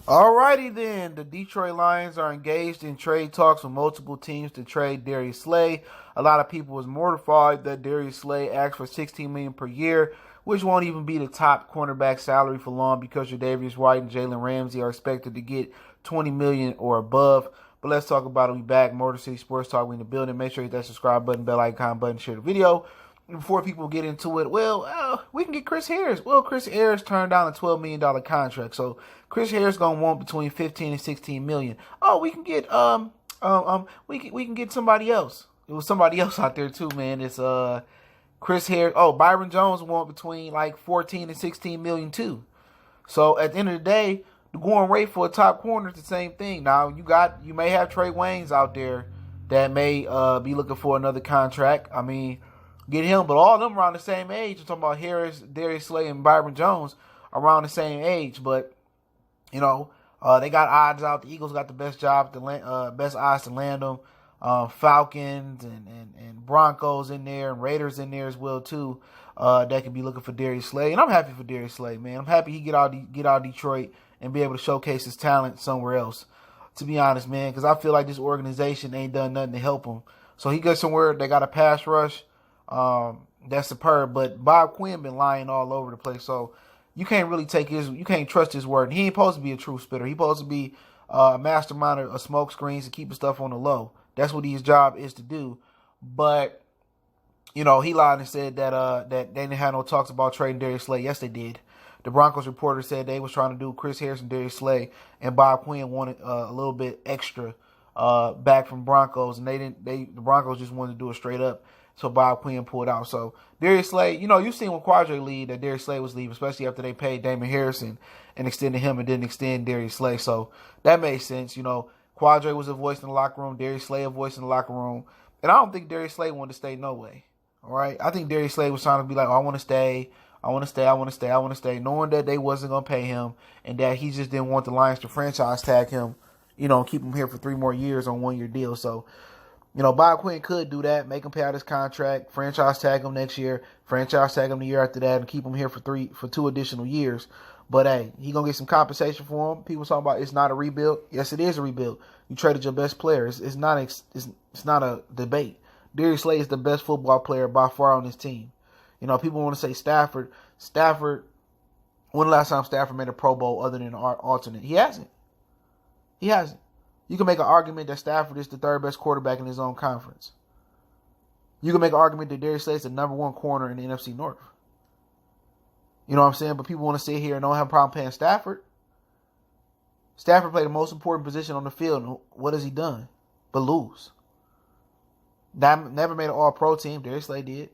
Alrighty then, the Detroit Lions are engaged in trade talks with multiple teams to trade Darius Slay. A lot of people was mortified that Darius Slay asked for $16 million per year, which won't even be the top cornerback salary for long because Darius White and Jalen Ramsey are expected to get $20 million or above. But let's talk about it. We back. Motor City Sports Talk. We in the building. Make sure you hit that subscribe button, bell icon button, share the video. Before people get into it, we can get Chris Harris. Well, Chris Harris turned down a $12 million contract, so Chris Harris gonna want between 15 and 16 million. Oh, we can get we can get somebody else. It was somebody else out there too, man. It's Chris Harris. Oh, Byron Jones want between like 14 and 16 million too. So at the end of the day, the going rate for a top corner is the same thing. Now you may have Trey Waynes out there that may be looking for another contract. I mean, get him, but all of them around the same age. I'm talking about Harris, Darius Slay, and Byron Jones around the same age. But they got odds out. The Eagles got the best best odds to land them. Falcons and Broncos in there, and Raiders in there as well too. That could be looking for Darius Slay, and I'm happy for Darius Slay, man. I'm happy he get out of Detroit and be able to showcase his talent somewhere else. To be honest, man, because I feel like this organization ain't done nothing to help him. So he goes somewhere. They got a pass rush. That's superb, but Bob Quinn been lying all over the place, so you can't really you can't trust his word. And he ain't supposed to be a true spitter. He's supposed to be a mastermind of smoke screens and keeping stuff on the low. That's what his job is to do. But he lied and said that they didn't have no talks about trading Darius Slay. Yes, they did. The Broncos reporter said they was trying to do Chris Harris and Darius Slay, and Bob Quinn wanted a little bit extra back from Broncos, and the Broncos just wanted to do it straight up. So Bob Quinn pulled out. So Darius Slay, you've seen when Quadre leave that Darius Slay was leaving, especially after they paid Damon Harrison and extended him and didn't extend Darius Slay. So that made sense. Quadre was a voice in the locker room, Darius Slay a voice in the locker room. And I don't think Darius Slay wanted to stay no way. All right. I think Darius Slay was trying to be like, oh, I want to stay, knowing that they wasn't going to pay him and that he just didn't want the Lions to franchise tag him, keep him here for 3 more years on 1-year deal. So Bob Quinn could do that, make him pay out his contract, franchise tag him next year, franchise tag him the year after that, and keep him here for 2 additional years. But hey, he gonna get some compensation for him. People talking about it's not a rebuild. Yes, it is a rebuild. You traded your best player. It's not a debate. Darius Slay is the best football player by far on this team. People want to say Stafford. When the last time Stafford made a Pro Bowl other than an alternate? He hasn't. You can make an argument that Stafford is the 3rd best quarterback in his own conference. You can make an argument that Darius Slay is the number 1 corner in the NFC North. You know what I'm saying? But people want to sit here and don't have a problem paying Stafford. Stafford played the most important position on the field. And what has he done? But lose. Never made an All-Pro team. Darius Slay did.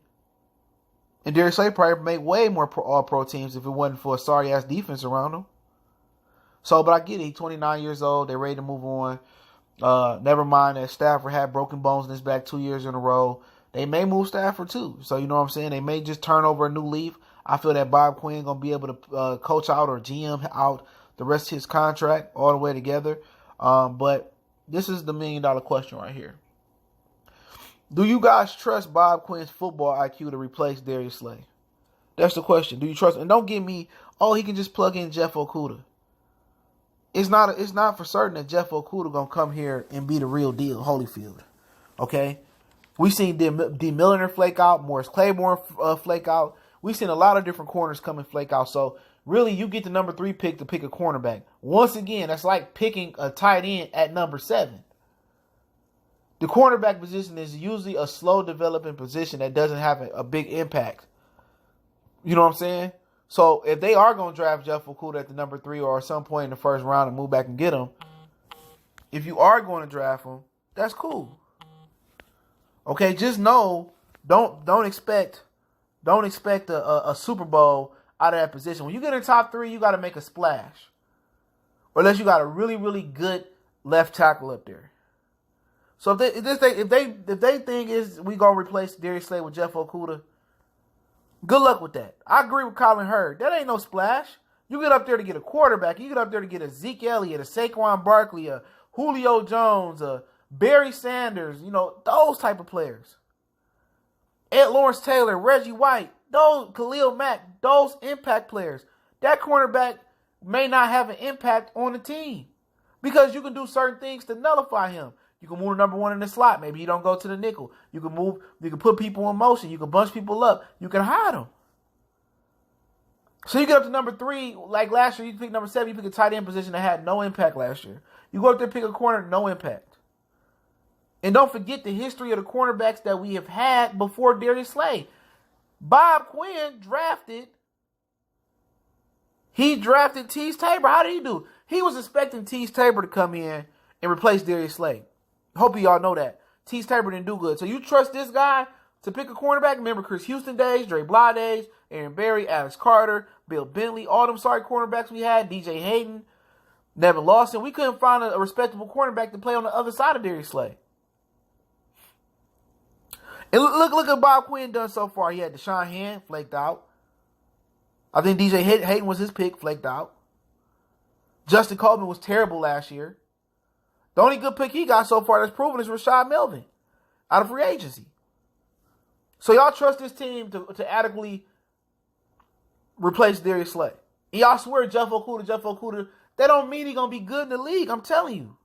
And Darius Slay probably made way more All-Pro teams if it wasn't for a sorry-ass defense around him. So, but I get it. He's 29 years old. They're ready to move on. Never mind that Stafford had broken bones in his back 2 years in a row. They may move Stafford too. So, you know what I'm saying? They may just turn over a new leaf. I feel that Bob Quinn going to be able to coach out or GM out the rest of his contract all the way together. But this is the $1 million question right here. Do you guys trust Bob Quinn's football IQ to replace Darius Slay? That's the question. Do you trust? And don't give me, he can just plug in Jeff Okudah. It's not for certain that Jeff Okudah gonna come here and be the real deal, Holyfield. Okay, we seen D. Milliner flake out, Morris Claiborne flake out. We've seen a lot of different corners come and flake out. So really, you get the number 3 pick to pick a cornerback. Once again, that's like picking a tight end at number 7. The cornerback position is usually a slow developing position that doesn't have a big impact. You know what I'm saying? So if they are going to draft Jeff Okudah at the number 3 or at some point in the first round and move back and get him, if you are going to draft him, that's cool. Okay, just know, don't expect a Super Bowl out of that position. When you get in the top 3, you got to make a splash, or unless you got a really, really good left tackle up there. So if they think is we gonna replace Darius Slay with Jeff Okudah, good luck with that. I agree with Colin Hurd. That ain't no splash. You get up there to get a quarterback. You get up there to get a Zeke Elliott, a Saquon Barkley, a Julio Jones, a Barry Sanders. Those type of players. Ed Lawrence Taylor, Reggie White, those Khalil Mack, those impact players. That cornerback may not have an impact on the team. Because you can do certain things to nullify him. You can move number one in the slot. Maybe he don't go to the nickel. You can put people in motion. You can bunch people up. You can hide them. So you get up to number 3, like last year, you pick number 7, you pick a tight end position that had no impact last year. You go up there and pick a corner, no impact. And don't forget the history of the cornerbacks that we have had before Darius Slay. Bob Quinn drafted Tease Tabor. How did he do? He was expecting Tease Tabor to come in and replace Darius Slay. Hope y'all know that. Tease Tabor didn't do good. So you trust this guy to pick a cornerback? Remember Chris Houston days, Dre Blah days, Aaron Berry, Alex Carter, Bill Bentley, all them sorry cornerbacks we had, DJ Hayden, Nevin Lawson. We couldn't find a respectable cornerback to play on the other side of Darius Slay. And look at Bob Quinn done so far. He had Deshaun Hand, flaked out. I think DJ Hayden was his pick, flaked out. Justin Coleman was terrible last year. The only good pick he got so far that's proven is Rashad Melvin out of free agency. So y'all trust this team to adequately replace Darius Slay. And y'all swear Jeff Okudah. That don't mean he's going to be good in the league. I'm telling you.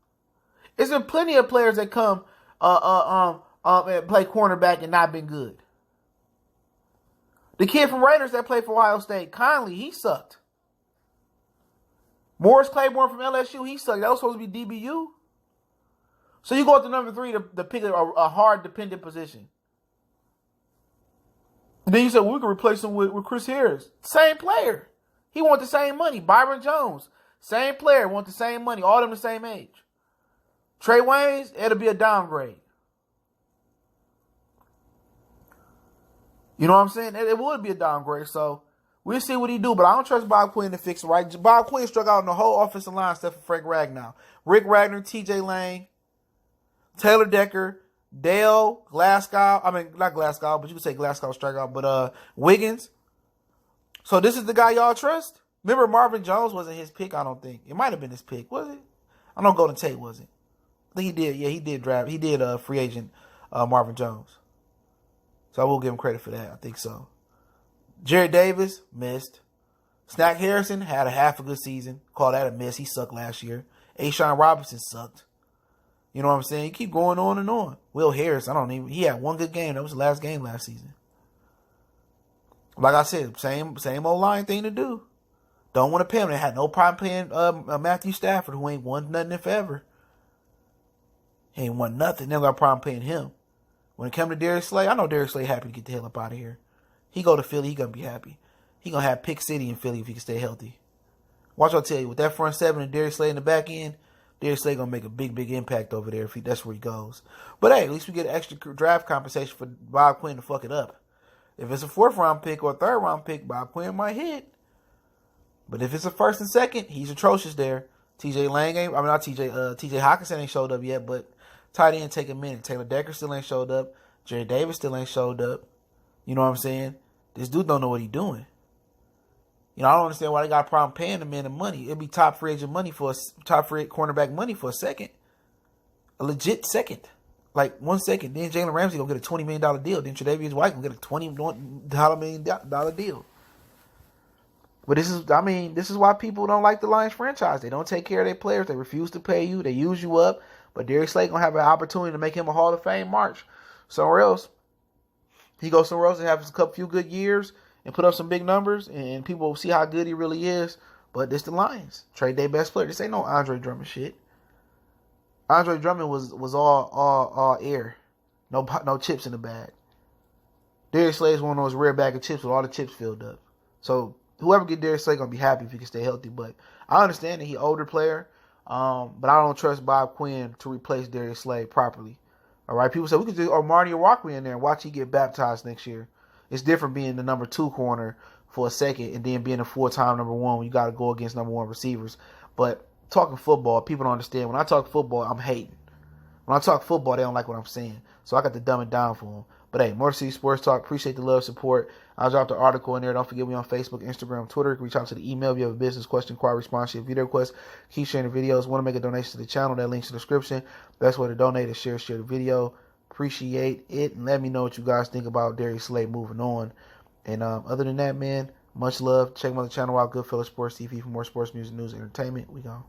There's been plenty of players that come and play cornerback and not been good. The kid from Raiders that played for Ohio State, Conley, he sucked. Morris Claiborne from LSU, he sucked. That was supposed to be DBU. So you go up to number 3 to pick a hard, dependent position. And then you said, well, we can replace him with Chris Harris. Same player. He want the same money. Byron Jones, same player, want the same money. All of them the same age. Trey Waynes, it'll be a downgrade. You know what I'm saying? It would be a downgrade. So we'll see what he do. But I don't trust Bob Quinn to fix it right. Bob Quinn struck out on the whole offensive line except for Frank Ragnow. Rick Wagner, TJ Lang, Taylor Decker, Dale, Glasgow. I mean, not Glasgow, but you could say Glasgow strikeout. But Wiggins. So this is the guy y'all trust? Remember Marvin Jones wasn't his pick, I don't think. It might have been his pick, was it? I know Golden Tate wasn't. I think he did. Yeah, he did draft. He did free agent Marvin Jones. So I will give him credit for that. I think so. Jared Davis, missed. Snack Harrison had a half a good season. Call that a miss. He sucked last year. Ashawn Robinson sucked. You know what I'm saying? You keep going on and on. Will Harris, he had one good game. That was the last game last season. Like I said, same old line thing to do. Don't want to pay him. They had no problem paying Matthew Stafford, who ain't won nothing in forever. He ain't won nothing. Never got a problem paying him. When it comes to Darius Slay, I know Darius Slay happy to get the hell up out of here. He go to Philly, he gonna be happy. He gonna have Pick City in Philly if he can stay healthy. Watch, I'll tell you, with that front 7 and Darius Slay in the back end, Darius Slay gonna make a big impact over there if that's where he goes. But hey, at least we get extra draft compensation for Bob Quinn to fuck it up. If it's a 4th round pick or a 3rd round pick, Bob Quinn might hit. But if it's a 1st and 2nd, he's atrocious there. TJ Hawkinson ain't showed up yet, but tight end take a minute. Taylor Decker still ain't showed up. Jerry Davis still ain't showed up. You know what I'm saying? This dude don't know what he's doing. You know, I don't understand why they got a problem paying the man the money. It'd be top free agent money top free cornerback money for a second. A legit second. Like 1 second. Then Jalen Ramsey gonna get a $20 million deal. Then Tre'Davious White gonna get a $20 million deal. But this is why people don't like the Lions franchise. They don't take care of their players. They refuse to pay you. They use you up. But Darius Slay gonna have an opportunity to make him a Hall of Fame march somewhere else. He goes somewhere else and have a few good years and put up some big numbers, and people will see how good he really is. But this the Lions. Trade their best player. This ain't no Andre Drummond shit. Andre Drummond was all air. No chips in the bag. Darius Slay is one of those rare bag of chips with all the chips filled up. So whoever get Darius Slay gonna be happy if he can stay healthy. But I understand that he's an older player. But I don't trust Bob Quinn to replace Darius Slay properly. All right, people say we could do Marty O'Rourke in there and watch he get baptized next year. It's different being the number 2 corner for a second and then being a full-time number 1 when you got to go against number 1 receivers. But talking football, people don't understand. When I talk football, I'm hating. When I talk football, they don't like what I'm saying. So I got to dumb it down for them. But hey, Motor City Sports Talk. Appreciate the love, support. I'll drop the article in there. Don't forget me on Facebook, Instagram, Twitter. Reach out to the email if you have a business question, inquiry, response, your video request. Keep sharing the videos. Want to make a donation to the channel? That link's in the description. Best way to donate is share the video. Appreciate it. And let me know what you guys think about Darius Slay moving on. And other than that, man, Much love. Check out the channel out, Goodfellas Sports TV for more sports, music, news, and entertainment. We gone.